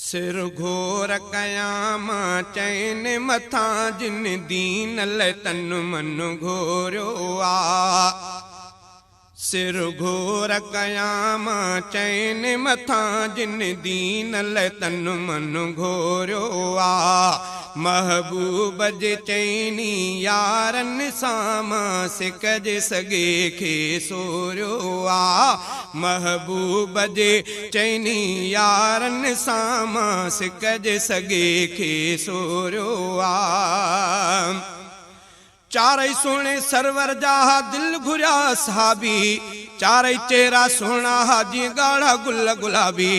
सिर घोर कयाम चैन मथा जिन दीन ले तन मन घोरियो आ। सिर घोर कयाम चैन मथा जिन दीन ले तन मन घोरियो आ। महबूब जे चैनी यारन सामा सिकज सगे खे सोरियो आ। महबूब जे चैनी यारन सामा सिकज सगे खे सोरियो आ। चारई सोने सरवर जा दिल घुरिया सहाबी, चारई चेहरा सोना हाजी गाढ़ा गुल गुलाबी।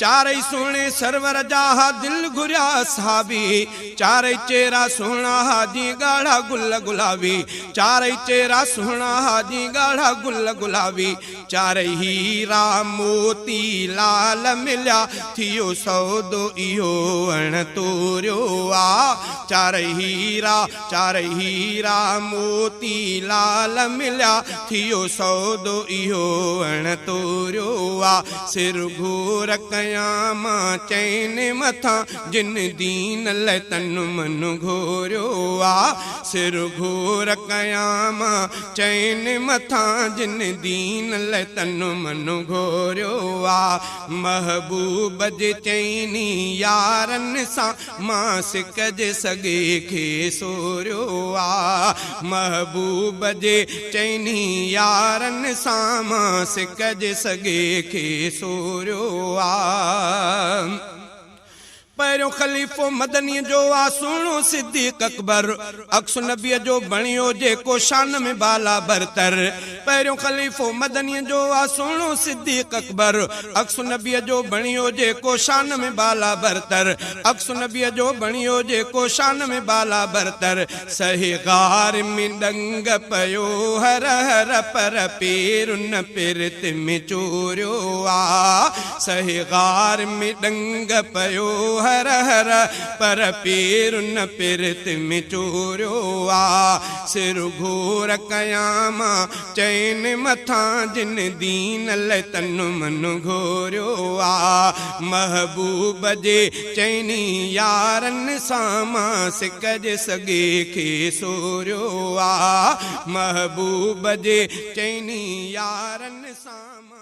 चारई सोने सरवर जा दिल घुरिया सहाबी, चारई चेहरा सोना हाजी गाढ़ा गुल गुलाबी। चारई चेहरा सोना हाजी गाढ़ा गुल गुलाबी। चारई हीरा मोती लाल मिलिया थियो सौदो इहो अण तोरियो आ। चारई हीरा मोती लाल मिलिया थियो सौदो इहो अण तोरियो आ। सिर घोर कयाम चैन मथा जिन दीन ले तन मन घोरियो आ। सिर घोर कयाम चैन मथा जिन दीन ले तन मन घोरियो आ। महबूब जे चैनी यारन सां मां सिकज सगे खे सोरियो आ। महबूब जे चैनी यारन सां मां सिकज सगे खे सोरियो आ। पहिरियों खलीफ़ो मदनी जो आ सुहिणो सिद्दीक़ अकबर, अक्स नबीअ जो बणियो जेको शान में बाला बरतर। पहिरियों खलीफ़ो मदनी जो आ सुहिणो सिद्दीक़ अकबर, अक्स नबीअ जो बणियो जेको शान में बाला बरतर। अक्स नबीअ जो बणियो जेको शान में बाला बरतर। सही गार में डंग पयो हर हर पर पेर न पिरत में चोरियो आ। सही गार में डंग पयो हर हर पर पेर न पिरत में चोरियो आ। सिर घोर कयाम चैन मथा जिन दीन ले तन मन घोरियो आ। महबूब जे चैनी यारन सामा सिकज सगे खे सोरियो आ। महबूब जे चैनी यारन सामा